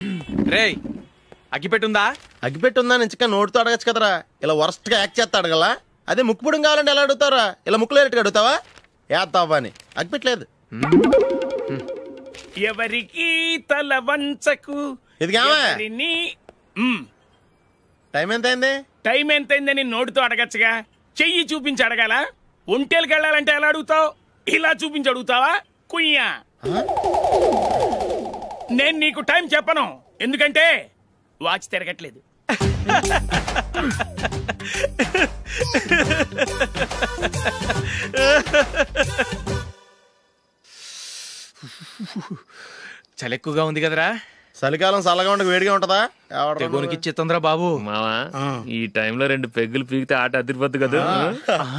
రేయ్ అగ్గిపెట్టుందా? అగ్గిపెట్టుందా నుంచి నోటితో అడగచ్చు కదరా, ఇలా వరస్ట్ గా యాక్ట్ చేస్తా అడగలా. అదే ముక్కుపుడం కావాలంటే ఎలా అడుగుతారా? ఇలా ముక్కులేటట్టు అడుగుతావా? ఏత్తావా అని. అగ్గిపెట్టలేదు. ఎవరికి తల వంచకు. ఇది టైం ఎంత అయింది? టైం ఎంతైందని నోటితో అడగచ్చుగా, చెయ్యి చూపించి అడగాల. ఒంటేలకు వెళ్ళాలంటే ఎలా అడుగుతావు? ఇలా చూపించి అడుగుతావా? కుయ్యా, నేను నీకు టైం చెప్పను, ఎందుకంటే వాచ్ తిరగట్లేదు. చలి ఎక్కువగా ఉంది కదరా. చలికాలం చల్లగా ఉండక వేడిగా ఉంటదా? తెగోనికిచ్చేతుందిరా బాబు. మావా ఈ టైంలో 2 పెగ్గులు పీకితే ఆట అదిరిపోద్దు కదా.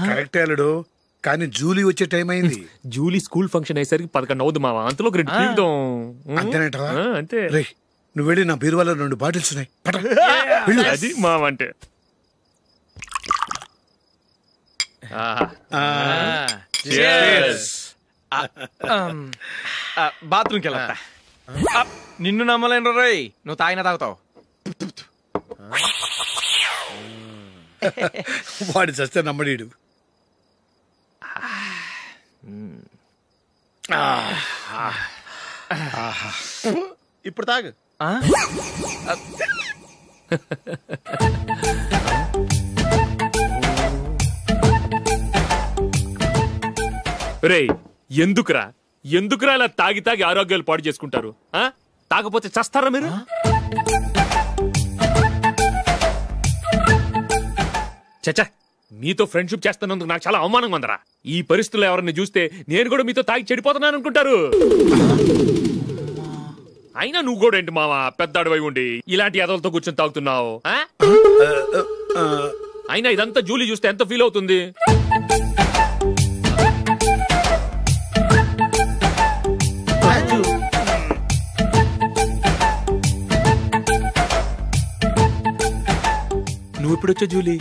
కరెక్ట్ అల్లుడు, కానీ జూలీ వచ్చే టైం అయింది. జూలీ స్కూల్ ఫంక్షన్ అయ్యేసరికి 11 అవుద్దు మావా, అంతలో 2 పీకుదాం. అంతేనేటవా? అంతే. రే నువ్వు వెళ్ళి నా బీరువాలో 2 బాటిల్స్ ఉన్నాయి. అది మావా అంటే. బాత్రూమ్కి వెళ్ళా. నిన్ను నమ్మలేను రోయ్, నువ్వు తాగినా తాగుతావు. వాడి చస్తే నమ్మడీడు. ఇప్పుడు తాగు. రే ఎందుకురా ఇలా తాగి తాగి ఆరోగ్యాలు పాడు చేసుకుంటారు? తాగపోతే చస్తారా మీరు? చచ్చా, మీతో ఫ్రెండ్షిప్ చేస్తున్నందుకు నాకు చాలా అవమానంగా ఉందరా. ఈ పరిస్థితుల్లో ఎవరిని చూస్తే నేను కూడా మీతో తాగి చెడిపోతున్నాను అనుకుంటారు. అయినా నువ్వు కూడా ఏంటి మావా, పెద్ద అడవై ఉండి ఇలాంటి ఎదలతో కూర్చొని తాగుతున్నావు? అయినా ఇదంతా జూలీ చూస్తే ఎంత ఫీల్ అవుతుంది? నువ్వు ఎప్పుడొచ్చా జూలీ?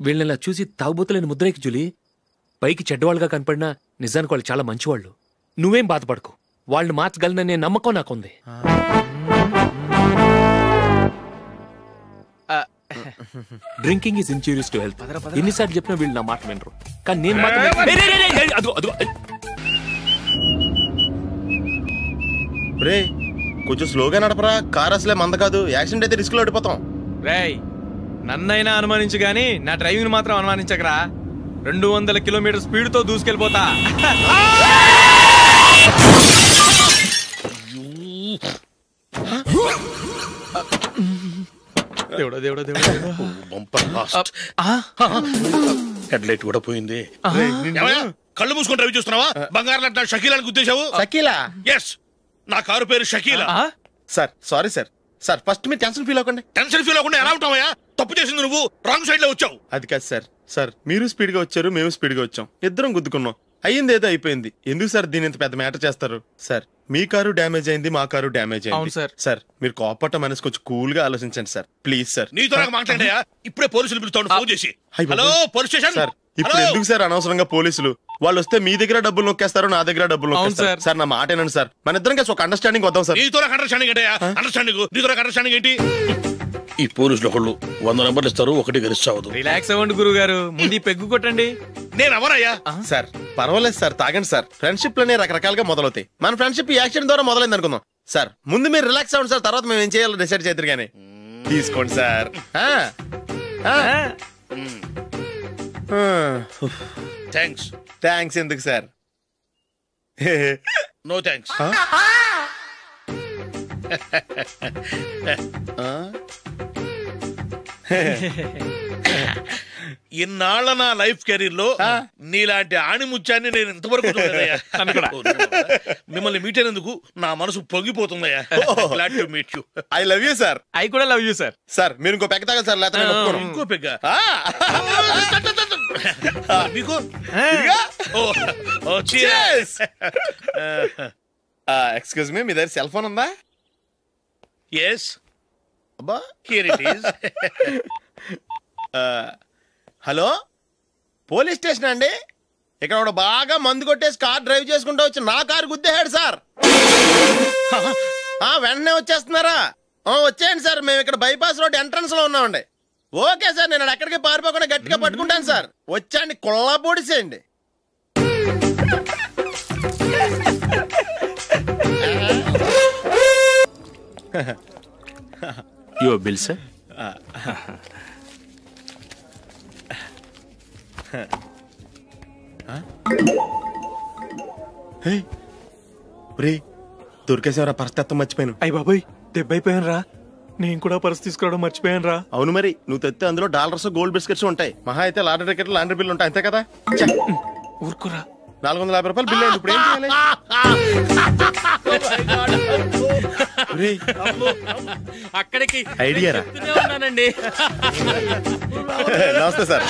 వీళ్ళని చూసి తాగుబోతులేని ముద్రేకి జూలీ. పైకి చెడ్డవాళ్ళుగా కనపడినా నిజానికి వాళ్ళు చాలా మంచివాళ్ళు. నువ్వేం బాధపడకు, వాళ్ళని మార్చగలననే నమ్మకం నాకుంది. Drinking is injurious to health. ఎన్నిసార్లు చెప్పినా వీళ్ళు నా మాట వినరు, కానీ నేను మాత్రం. రే కొంచెం స్లోగా నడపరా, కార్ అసలే మంద కాదు. యాక్సిడెంట్ అయితే రిస్క్ లో ఓడిపోతాం. రేయ్ నన్నైనా అనుమానించు గాని నా డ్రైవింగ్ మాత్రం అనుమానించకరా. 200 కిలోమీటర్ స్పీడ్ తో దూసుకెళ్ళిపోతా. దేవుడా దేవుడా దేవుడా, హెడ్ లైట్ కూడా పోయింది. కళ్ళు మూసుకొని రవి చూస్తున్నావా? బంగారం లాంటి షకీలాని గుర్తించావు? షకీలా? ఎస్, నా కారు పేరు Shakeela. Sir sorry sir. Sir first మీరు టెన్షన్ ఫీల్ అవ్వకండి. టెన్షన్ ఫీల్ అవ్వకుండా ఎలా ఉంటావా? తప్పు చేసింది నువ్వు, రాంగ్ సైడ్ లో వచ్చావు. అది కాదు సార్. సార్ మీరు స్పీడ్ గా వచ్చారు, మేము స్పీడ్ గా వచ్చాం, ఇద్దరం గుద్దుకున్నాం. అయ్యింది ఏదో అయిపోయింది. ఎందుకు సార్ దీని ఇంత పెద్ద మ్యాటర్ చేస్తారు? సార్ మీ కారు డ్యామేజ్ అయింది, మా కారు డ్యామేజ్ అయింది. సార్ మీరు కోపట్ట మనసు కొంచెం కూల్ గా ఆలోచించండి సార్, ప్లీజ్ సార్. నీతో నాకు మాట్లాడాయా? ఇప్పుడే పోలీసులు పిలుస్తాను, ఫోన్ చేసి. Hello police station. సార్ ఇప్పుడు ఎందుకు సార్ అనవసరంగా పోలీసులు? వాళ్ళు వస్తే మీ దగ్గర డబ్బులు నొక్కేస్తారు, నా దగ్గర డబ్బులు నొక్కేస్తారు. సార్ నా మాట ఏనండి సార్, మన ఇద్దరం కలిసి ఒక అండర్స్టాండింగ్ వద్దాం సార్. నీతో నాకు అండర్స్టాండింగ్ అంటే అండర్స్టాండింగ్, నీతో నాకు అండర్స్టాండింగ్ ఏంటి? ఈ పోలీసులు ఒకళ్ళు 100 నెంబర్లు ఇస్తారు, ఒకటి గెలిచావదు. రిలాక్స్ అవ్వండి గురువు గారు, ముందు పెగ్గు కొట్టండి. నేను ఎవరయ్యా? సార్ పర్వాలేదు సార్, తాగండి సార్. ఫ్రెండ్షిప్ లోనే రకరకాలుగా మొదలవుతాయి. మన ఫ్రెండ్షిప్ యాక్సిడెంట్ ద్వారా మొదలైంది అనుకుందాం. సార్ ముందు మీరు రిలాక్స్ అవ్వండి సార్, తర్వాత మేము ఏం చేయాలో డిసైడ్ చేద్దరు కానీ. తీసుకోండి సార్. థ్యాంక్స్. థ్యాంక్స్ ఎందుకు సార్? No thanks. ఇన్నాళ్ళ నా లైఫ్ కెరీర్ లో నీలాంటి ఆణిముత్యాన్ని నేను ఇంతవరకు చూడలేదయ్యా. మిమ్మల్ని మీట్ అయినందుకు నా మనసు పొంగిపోతుందయ్యా. Glad to meet you. I love you sir. I కూడా లవ్ యూ సార్. సార్ మీరు ఇంకో పెగ్గ తాగండి సార్, లేకపోతే ఇంకో పెగ్గ మీకు. ఎక్స్క్యూజ్ మీ, మీ దగ్గర సెల్ ఫోన్ ఉందా? ఎస్. అబ్బా here it is. Hello police station అండి. ఇక్కడ ఒక బాగా మందు కొట్టేసి కార్ డ్రైవ్ చేసుకుంటూ వచ్చి నా కారు గుద్దేశాడు సార్. వెంటనే వచ్చేస్తున్నారా? వచ్చేయండి సార్, మేము ఇక్కడ బైపాస్ రోడ్ ఎంట్రన్స్ లో ఉన్నామండి. ఓకే సార్, నేను ఎక్కడికి పారిపోకుండా గట్టిగా పట్టుకుంటాను సార్. వచ్చాండి, కుళ్ళా పొడిసేయండి. Your bill sir. దొరికేసేవరా, పరిస్థితి మర్చిపోయాను. అయ్య బాబాయ్, దెబ్బైపోయాను రా. నేను కూడా పర్స్ తీసుకురావడం మర్చిపోయాను రా. అవును మరి, నువ్వు తెస్తే అందులో డాలర్స్ గోల్డ్ బిస్కెట్స్ ఉంటాయి. మహా అయితే లాటరీ టికెట్ లాండ్రీ బిల్లు ఉంటాయి, అంతే కదా? ఊరుకురా. 450 రూపాయలు బిల్లు అయింది. ఇప్పుడు ఏం చేయాలి? అక్కడికి ఐడియా రా. ఉన్నానండి. నమస్తే సార్.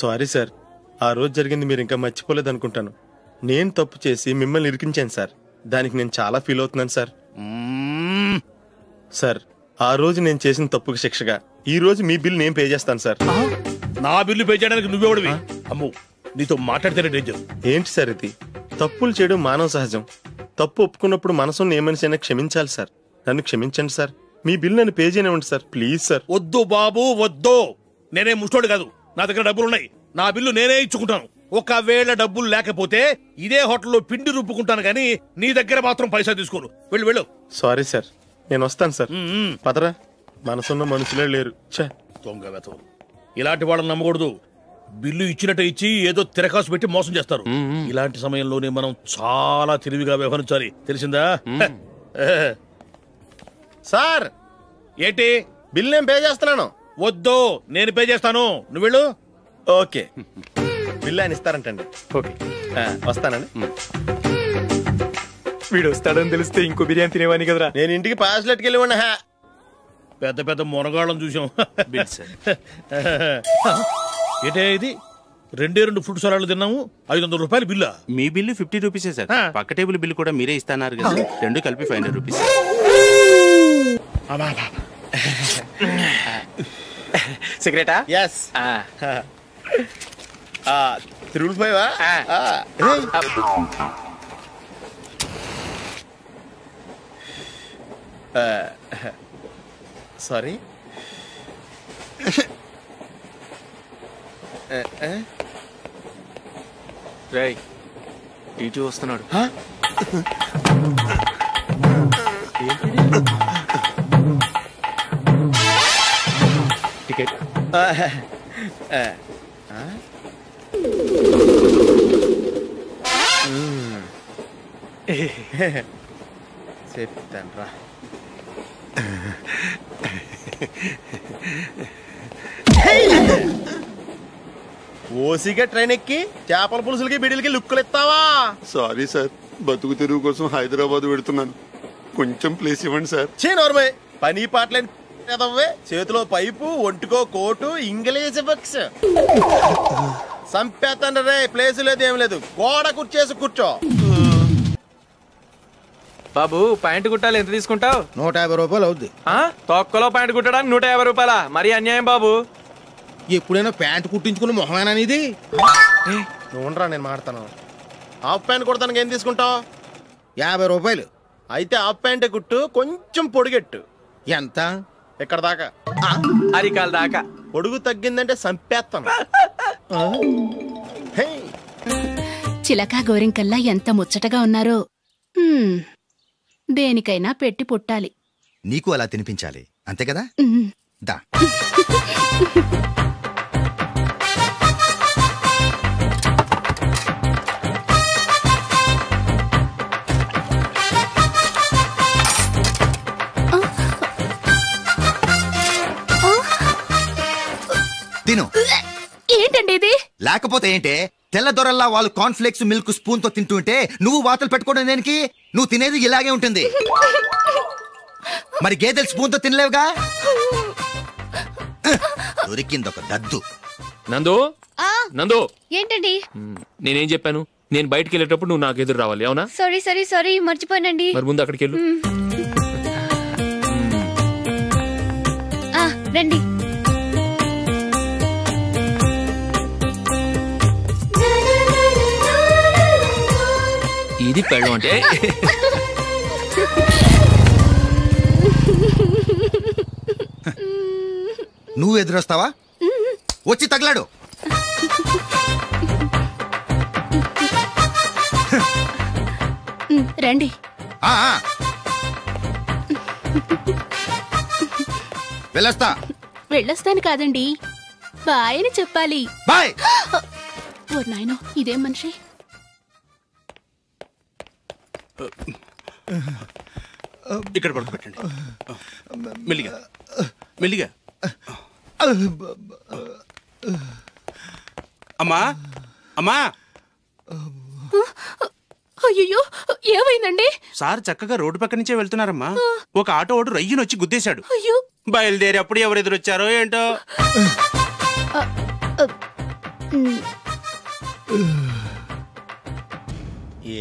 సారీ సార్, ఆ రోజు జరిగింది మీరు ఇంకా మర్చిపోలేదు అనుకుంటాను. నేను తప్పు చేసి మిమ్మల్ని ఇరికించాను సార్. దానికి నేను చాలా ఫీల్ అవుతున్నాను సార్. సార్, ఆ రోజు నేను చేసిన తప్పుకి శిక్షగా ఈ రోజు మీ బిల్ నేను పే చేస్తాను సార్. నా బిల్లు పే చేయడానికి నువ్వెవడివి? అమ్మో, నీతో మాట్లాడితేనే డేంజర్. ఏంటి సార్ ఇది? తప్పులు చేయడం మానవ సహజం. తప్పు ఒప్పుకున్నప్పుడు మనసుని ఏ మనిషి అయినా క్షమించాలి సార్. నన్ను క్షమించండి సార్. మీ బిల్ నన్ను పే చేయనివ్వండి సార్, ప్లీజ్ సార్. వద్దు బాబు, వద్దు. నేనే ముష్టోడు కాదు, నా దగ్గర డబ్బులున్నాయి. నా బిల్లు నేనే ఇచ్చుకుంటాను. ఒకవేళ డబ్బులు లేకపోతే ఇదే హోటల్లో పిండి రుబ్బుకుంటాను, కానీ నీ దగ్గర మాత్రం పైసా తీసుకోను. వెళ్ళు వెళ్ళు. సారీ సార్, నేను వస్తాను సార్. పదరా, మనసున్న మనుషులే లేరు. దొంగ వెతవు. ఇలాంటి వాళ్ళని నమ్మకూడదు. బిల్లు ఇచ్చినట్టు ఇచ్చి ఏదో తిరకాసు పెట్టి మోసం చేస్తారు. ఇలాంటి సమయంలోనే మనం చాలా తెలివిగా వ్యవహరించాలి, తెలిసిందా? సార్, ఏంటి? బిల్ నేను పే చేస్తున్నాను. వద్దు, నేను పే చేస్తాను, నువ్వు వెళ్ళు. ఓకే, బిల్ ఆయన ఇస్తారంటండి. ఓకే, వస్తానండి. వీడు వస్తాడని తెలిస్తే ఇంకో బిర్యానీ తినేవాని కదరా. నేను ఇంటికి పాస్లెట్కి వెళ్ళి ఉన్నా. పెద్ద పెద్ద మునగాళ్ళం చూసాం. Bill sir. ఏంటే ఇది? 2 ఫ్రూట్ సలాడ్లు తిన్నాము, 500 రూపాయలు బిల్లా? మీ బిల్లు 50 రూపీసే సార్. పక్క టేబుల్ బిల్లు కూడా మీరే ఇస్తాన్నారు కదా, 2 కలిపి 500 రూపీస్. సిగరెటా? ఎస్. 355. సారీ. రేయ్, టీటీ వస్తున్నాడు. టికెట్. చెప్తాను రా. ఓసిగా ట్రైన్ ఎక్కి చేపల పులుసులకి బిడిలకి లుక్కులు ఇస్తావా? సారీ సార్, బతుకు తెరువు కోసం హైదరాబాద్ పెడుతున్నాను, కొంచెం ప్లేస్ ఇవ్వండి సార్. నోర్మే, పని పాటలేని చేతిలో పైపు, ఒంటికో కోటు, ఇంగ్లీష్ బుక్స్. సంపేతండ్రి రే, ప్లేస్ లేదు ఏం లేదు, గోడ కుర్చేసి కూర్చో. బాబు, ప్యాంటు కుట్టాలి, ఎంత తీసుకుంటావు? 150 రూపాయలు అవుద్ది. తొక్కలో ప్యాంటు కుట్టడానికి 150 రూపాయల? మరి అన్యాయం బాబు. ఎప్పుడైనా ప్యాంటు కుట్టించుకున్న మొహమేనా ఇది? నువ్వు ఉండరా, నేను మాడతాను. హాఫ్ ప్యాంట్ కుడతానికి ఏం తీసుకుంటావు? 50 రూపాయలు. అయితే హాఫ్ ప్యాంటే కుట్టు, కొంచెం పొడిగెట్టు. ఎంత? ఎక్కడ దాకా? అరికాల దాకా. పొడుగు తగ్గిందంటే సంపేస్తాను. చిలకా గోరింకల్లా ఎంత ముచ్చటగా ఉన్నారో. దేనికైనా పెట్టి పుట్టాలి. నీకు అలా తినిపించాలి, అంతే కదా? దా. తిను. ఏంటండి ఇది? లేకపోతే ఏంటే, తెల్లదొరల్లా వాళ్ళు కార్న్ఫ్లేక్స్ మిల్క్ స్పూన్ తో తింటుంటే నువ్వు వాతలు పెట్టుకోవడం దేనికి? నువ్వు తినేది ఇలాగే ఉంటుంది. మరి గేదెలు స్పూన్ తో తినలేవుగా. దొరికింది ఒక దద్దు. నందు, నందు, ఏంటండి? నేనేం చెప్పాను? నేను బయటికి వెళ్ళేటప్పుడు నువ్వు నాకు ఎదురు రావాలి, అవునా? సారీ మర్చిపోయానండి. మరి ముందు అక్కడికి వెళ్ళు. రండి. ఈ ఇది పెళ్ళం అంటే. నువ్వు ఎదురొస్తావా? వచ్చి తగలాడు. రండి. వెళ్ళొస్తా. వెళ్ళొస్తాను కాదండి, బాయ్ అని చెప్పాలి. బాయ్. ఓ నాయనో, ఇదేం మనిషి. ఇక్కడ పడుకోబెట్టండి. మెల్లిగా మెల్లిగా. అమ్మా అమ్మా. అయ్యో, ఏమైందండి? సార్ చక్కగా రోడ్డు పక్క నుంచే వెళ్తున్నారమ్మా. ఒక ఆటో ఓడు రయ్యను వచ్చి గుద్దేశాడు. అయ్యో. బయలుదేరి అప్పుడు ఎవరు ఎదురొచ్చారో ఏంటో.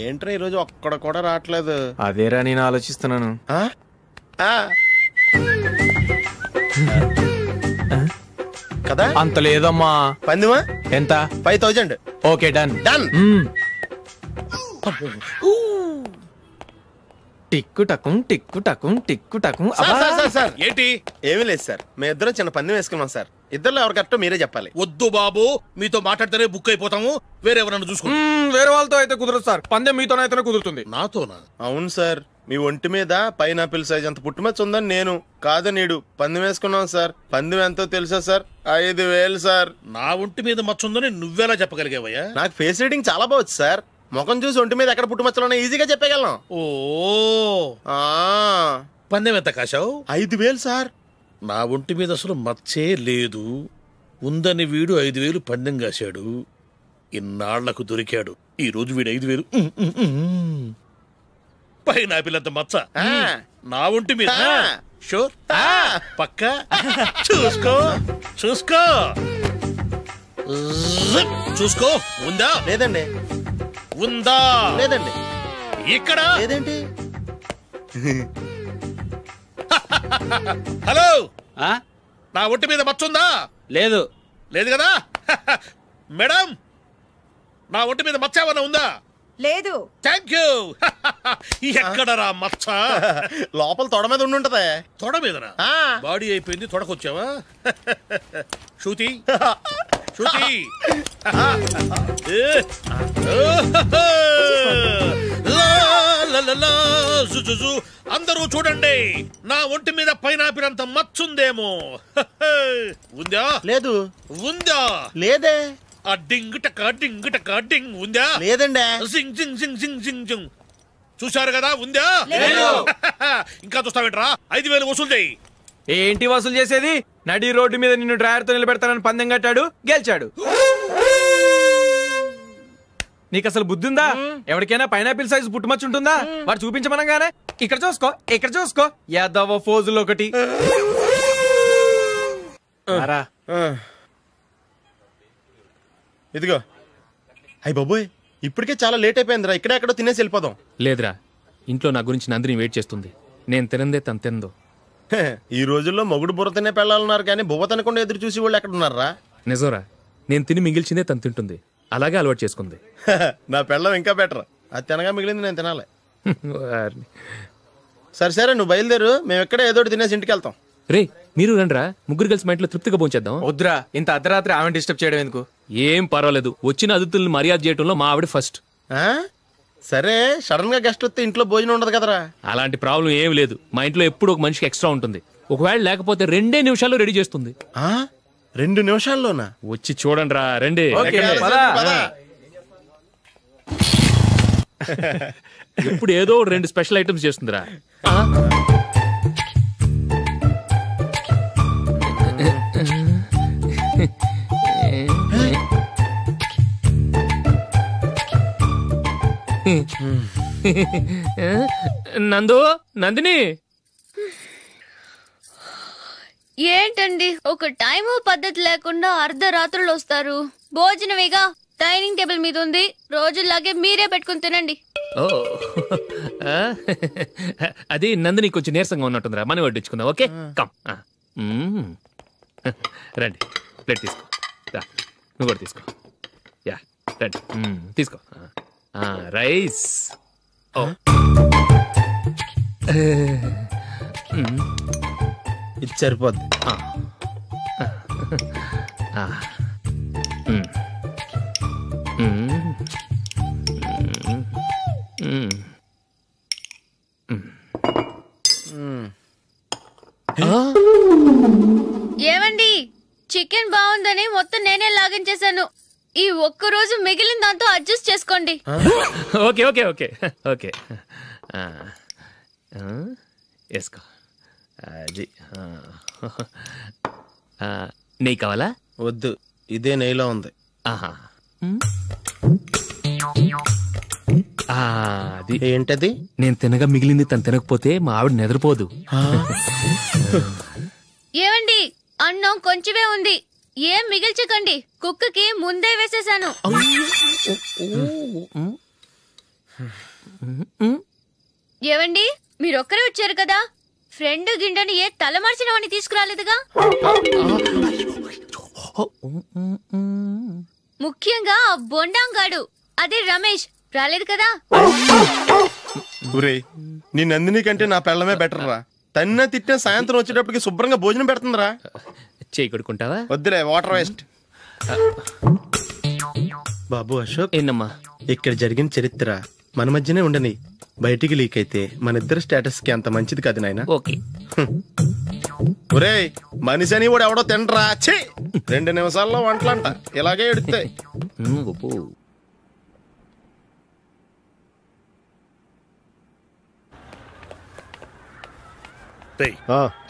ఏంట్రా ఈరోజు ఒక్కడ కూడా రావట్లేదు? అదేరా నేను ఆలోచిస్తున్నాను. కదా అంత లేదమ్మా. పందిమా ఎంత? 5000. Okay, done done. టిక్కు టకుం టిక్కు టకుం టిక్కు టకుం. సార్ ఏంటి? ఏమీ లేదు సార్, మేము ఇద్దరం చిన్న పందెం వేసుకున్నాం సార్. ఇద్దరులో ఎవరు కరెక్టో మీరే చెప్పాలి. వద్దు బాబు, మీతో మాట్లాడితేనే బుక్ అయిపోతాము. వేరెవరన్నా చూసుకోండి. వేరే వాళ్ళతో అయితే కుదరదు సార్, పందెం మీతోనైతేనే కుదురుతుంది. నాతోనా? అవును సార్, మీ ఒంటి మీద పైనాపిల్ సైజ్ అంత పుట్టుమచ్చ ఉందని నేను కాదనీడు పందెం వేసుకున్నాం సార్. పందెం ఎంతో తెలుసా సార్? 5000 సార్. నా ఒంటి మీద మచ్చ ఉందని నువ్వెలా చెప్పగలిగావయ్యా? నాకు ఫేస్ రీడింగ్ చాలా బాగుంది సార్. ముఖం చూసి ఒంటి మీద ఎక్కడ పుట్టుమచ్చలో ఈజీగా చెప్పగలను. ఓ, పందెం ఎంత కాశావు? 5000 సార్. నా ఒంటి మీద అసలు మచ్చే లేదు. ఉందని వీడు 5000 పందెం కాశాడు. ఇన్నాళ్లకు దొరికాడు. ఈ రోజు వీడు 5000. పైన పిల్లంత మచ్చ నా ఒంటి మీద. షూర్? పక్క చూసుకో చూసుకో చూసుకో. ఉందా? లేదండి. ఉందా? లేదండి. ఇక్కడ లేదేంటి? హలో, నా ఒంటి మీద మచ్చ ఉందా? లేదు. లేదు కదా? మేడం, నా ఒంటి మీద మచ్చ ఏమన్నా ఉందా? లేదు. Thank you. ఎక్కడరా మచ్చ? లోపల తొడ మీద ఉండుంటదే. తొడ మీదనా? బాడీ అయిపోయింది, తొడకొచ్చావా? శృతి శృతి. అందరూ చూడండి, నా ఒంటి మీద పైనాపిల్ అంత మచ్చుందేమో. ఉందా? లేదు. ఉందా? లేదే. ఆ డింగ్ టక డింగ్ టక డింగ్ ఉందా? లేదండి. జింగ్ జింగ్ జింగ్ జింగ్ జింగ్ జింగ్. చూశారు కదా? ఉందా? ఇంకా చూస్తావేంట్రా? 5000 వసూలు చేయి. ఏంటి వసూలు చేసేది? నడి రోడ్డు మీద నిన్ను డ్రైవర్ తో నిలబెడతానని పందెం కట్టాడు, గెలిచాడు. నీకు అసలు బుద్ధి ఉందా? ఎవరికైనా పైనాపిల్ సైజ్ పుట్టుమచ్చు ఉంటుందా? వాడు చూపించమనగానే ఇక్కడ చూసుకో ఇక్కడ చూసుకో యాదవ ఫోజులు ఒకటి. ఇదిగో. అయ్య బాబోయ్, ఇప్పటికే చాలా లేట్ అయిపోయిందిరా. ఇక్కడే ఎక్కడో తినేసి వెళ్ళిపోదాం. లేదురా, ఇంట్లో నా గురించి నందిని వెయిట్ చేస్తుంది. నేను తినందే తను తిందో. ఈ రోజుల్లో మొగుడు బుర్ర తినే పెళ్ళాలన్నారు కానీ బువ్వ తినకుండా ఎదురు చూసి వాళ్ళు ఎక్కడ ఉన్నారా? నిజంరా, నేను తిని మిగిల్చిందే తను తింటుంది. అలాగే అలవాటు చేసుకుంది. నా పెళ్ళం ఇంకా బెటర్. అది తినగా మిగిలింది నేను తినాలి. సరే సరే, నువ్వు బయలుదేరు. మేము ఎక్కడ ఏదో తినేసి ఇంటికి వెళ్తాం. రే, మీరు రండిరా, ముగ్గురు కలిసి మా ఇంట్లో తృప్తిగా పోంచేద్దాం. వద్దురా, ఇంత అర్ధరాత్రి ఆమె డిస్టర్బ్ చేయడం ఎందుకు? ఏం పర్వాలేదు, వచ్చిన అతిథుల్ని మర్యాద చేయడంలో మా ఆవిడ ఫస్ట్. సరే, సడన్ గా గెస్ట్ వస్తే ఇంట్లో భోజనం ఉండదు కదరా? అలాంటి ప్రాబ్లం ఏం లేదు. మా ఇంట్లో ఎప్పుడు ఒక మనిషికి ఎక్స్ట్రా ఉంటుంది. ఒకవేళ లేకపోతే 2 నిమిషాల్లో రెడీ చేస్తుంది. 2 నిమిషాల్లోనా? వచ్చి చూడండి రా, రండి. ఇప్పుడు ఏదో 2 స్పెషల్ ఐటమ్స్ చేస్తుందిరా. నందు, నందిని. ఏంటండి ఒక టైము పద్ధతి లేకుండా అర్ధరాత్రులు వస్తారు? భోజనమేగా డైనింగ్ టేబుల్ మీద ఉంది, రోజుల్లాగే మీరే పెట్టుకుని తినండి. ఓ, అది నందిని కొంచెం నీరసంగా ఉన్నట్టుందిరా, మనం వడ్డించుకుందాం. Okay, come. రండి, ప్లేట్ తీసుకో. నువ్వు కూడా తీసుకో. యా, రండి, తీసుకో. రైస్ ఇది సరిపోద్ది. ఏమండి, చికెన్ బాగుందని మొత్తం నేనే లాగించేశాను. ఈ ఒక్కరోజు మిగిలిన దాంతో అడ్జస్ట్ చేసుకోండి. ఓకే ఓకే ఓకే ఓకే వేసుకో. అది నెయ్యి కావాలా? వద్దు, ఇదే నెయ్యిలో ఉంది. ఆహా, అది ఏంటది? నేను తినగా మిగిలింది తను తినకపోతే మా ఆవిడ నిద్రపోదు. ఏమండి, అన్నం కొంచెమే ఉంది, ఏం మిగిల్చకండి. కుక్కకి ముందే వేసేసాను. ఏవండి, మీరొక్కరే వచ్చారు కదా, ఫ్రెండ్ గిండెని ఏ తలమార్చిన వాడిని తీసుకురాలేదుగా? ముఖ్యంగా బొండాంగాడు, అదే రమేష్ రాలేదు కదా? ఊరే, నీ నందిని కంటే నా పెళ్ళమే బెటర్ రా. తన్న తిట్టిన సాయంత్రం వచ్చేటప్పటికి శుభ్రంగా భోజనం పెడుతుందిరా. చేయి కొడుకుంటావా? వద్దులే, వాటర్ వేస్ట్. బాబు అశోక్, ఏంటమ్మా ఇక్కడ జరిగిన చరిత్ర మన మధ్యనే ఉండని, బయటికి లీక్ అయితే మన ఇద్దరు స్టేటస్ కి అంత మంచిది కాదు నాయన. ఓకే. ఒరే, మనిషి అని కూడా ఎవడో తినరా. 2 నిమిషాల్లో వంటలంట ఇలాగే ఎడుతాయి.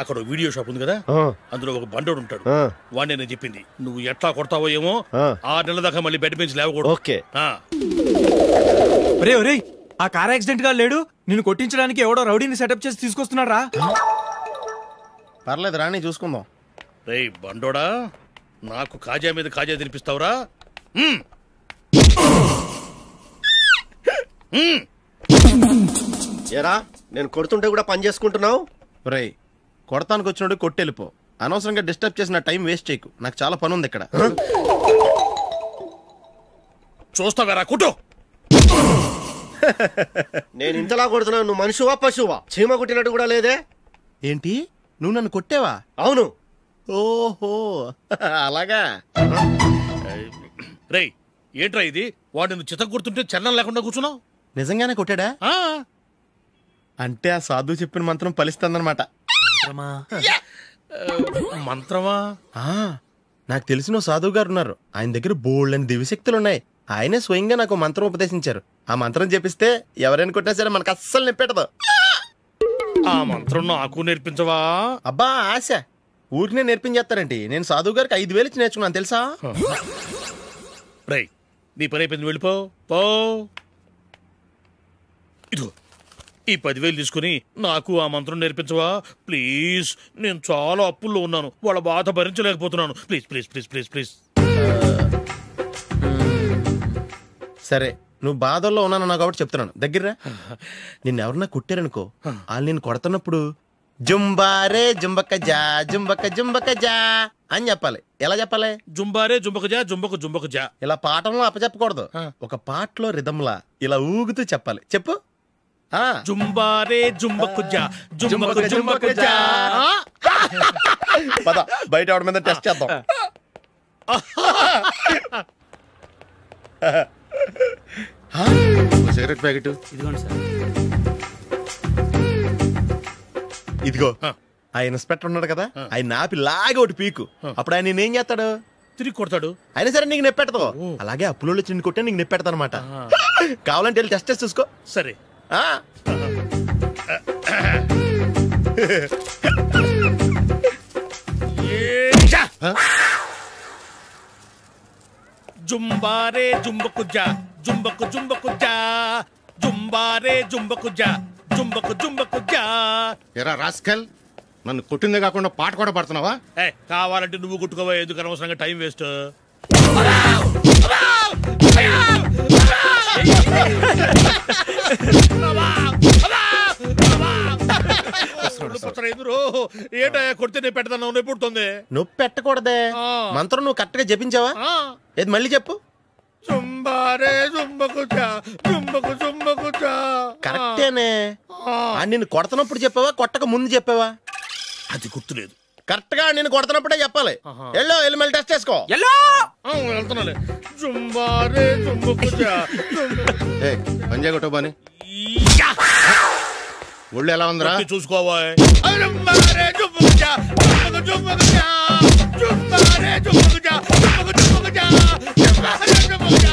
అక్కడ వీడియో షాప్ ఉంది కదా, అందులో ఒక బండోడు ఉంటాడు. వాడిని నేను చెప్పింది, నువ్వు ఎట్లా కొడతావో ఏమో, 6 నెలల దాకా మళ్ళీ బెడ్ బెంచ్ లేవకూడదు. ఓకే. ఒరే ఒరే, ఆ కార్ యాక్సిడెంట్ గా లేడు, నిన్ను కొట్టించడానికి ఎవడో రౌడీని సెటప్ చేసి తీసుకొస్తున్నాడు రా. పర్లేదు రాని, చూసుకుందాం. రేయ్ బండోడా, నాకు కాజా మీద కాజా తినిపిస్తావురా? ఏరా, నేను కొడుతుంటే కూడా పని చేసుకుంటున్నావు? రే, కొడతానికి వచ్చినట్టు కొట్టెళ్ళిపో. అనవసరంగా డిస్టర్బ్ చేసిన టైం వేస్ట్ చేయకు, నాకు చాలా పని ఉంది ఇక్కడ. చూస్తావేరా కుట్టు. నేను ఇంతలా కొడుతున్నావు, నువ్వు మనిషివా పశువా? చీమ కొట్టినట్టు కూడా లేదే. ఏంటి, నువ్వు నన్ను కొట్టావా? అవును. ఓహో, అలాగా. రేయ్, ఏంట్రా ఇది? వాడు నువ్వు చిత్త కొడుతుంటే చలనం లేకుండా కూర్చున్నావు. నిజంగానే కొట్టాడా? అంటే ఆ సాధువు చెప్పిన మంత్రం ఫలిస్తుందన్నమాట. మంత్రమా? నాకు తెలిసిన సాధువు గారు ఉన్నారు, ఆయన దగ్గర బోల్డని దివ్యశక్తులు ఉన్నాయి. ఆయనే స్వయంగా నాకు మంత్రం ఉపదేశించారు. ఆ మంత్రం చెప్పిస్తే ఎవరైనా కొట్టినా సరే మనకు అస్సలు నిప్పెట్టదు. ఆ మంత్రం నాకు నేర్పించవా? అబ్బా ఆశ, ఊరినే నేర్పించేస్తారండి. నేను సాధువు గారికి 5,000 ఇచ్చి నేర్చుకున్నాను తెలుసా. రేయ్, నీ పని అయిపోయింది, వెళ్ళిపో. పో. ఇదిగో ఈ 10,000 తీసుకుని నాకు ఆ మంత్రం నేర్పించవా ప్లీజ్? నేను చాలా అప్పుల్లో ఉన్నాను, వాళ్ళ బాధ భరించలేకపోతున్నాను. Please please please please please. సరే, నువ్వు బాధల్లో ఉన్నాను నాకు కాబట్టి చెప్తున్నాను. దగ్గర నిన్ను ఎవరన్నా కుట్టారనుకో, వాళ్ళు నేను కొడుతున్నప్పుడు జుంబారే జుంబక జా జుంబక జుంబక జా అని చెప్పాలి. ఎలా చెప్పాలి? జుంబారే జుంబక జా జుంబక జుంబక జా. ఇలా పాఠంలో అప్పచెప్పకూడదు, ఒక పాటలో రిధంలా ఇలా ఊగుతూ చెప్పాలి. చెప్పు. జుంబారే జుంబకు జా జుంబకు జుంబకు జా. పద, బయట ఆవిడ మీద టెస్ట్ చేద్దాం. సిగరెట్ ప్యాకెట్ ఇదిగోండి సార్. ఇదిగో, ఆ ఇన్స్పెక్టర్ ఉన్నాడు కదా, ఆయన ఆపి లాగా ఒకటి పీకు. అప్పుడు ఆయన నేనేం చేస్తాడు? తిరిగి కొడతాడు. అయినా సరే నీకు నెప్పెడతావు. అలాగే అప్పులో చిన్న కొట్టే నీకు నెప్పెడతా అనమాట. కావాలంటే వెళ్ళి టెస్ట్ చేసి చూసుకో. సరే. జుంబారే జుంబకు జా జుంబకు జుంబకు జా జుంబారే జుంబకు జా జుంబకు జుంబకు జా. ఎరా రాస్కల్, నన్ను కొట్టిందే కాకుండా పాట కూడా పడుతున్నావా? కావాలంటే నువ్వు కొట్టుకోవా, ఎందుకు అనవసరంగా టైం వేస్ట్. ఏంటో కొడితే నేను పెడతాను, నొప్పి పుడుతుంది. నొప్పి పెట్టకూడదే. మంత్రం నువ్వు కరెక్ట్ గా జపించావా? ఏది మళ్ళీ చెప్పు. జుంబారే జుంబకుచా జుంబకు జుంబకుచా. కరెక్టేనే. నిన్ను కొడుతున్నప్పుడు చెప్పావా కొట్టక ముందు చెప్పావా? అది గుర్తులేదు. కరెక్ట్ గా నేను కొడుతున్నప్పుడే చెప్పాలి. ఎల్లో ఎలిమెంట్ టెస్ట్ చేసుకో. వెళ్తున్నాలే. జుంబారే జుంబకుచా. పంజా కొట్టబాని ఒళ్ళు ఎలా ఉందిరా చూసుకోవా. జుంబారే జుంబకుచా జుంబకు జుంబకుచా జుంబారే జుంబకుచా జుంబకు జుంబకుచా జుంబారే జుంబకుచా.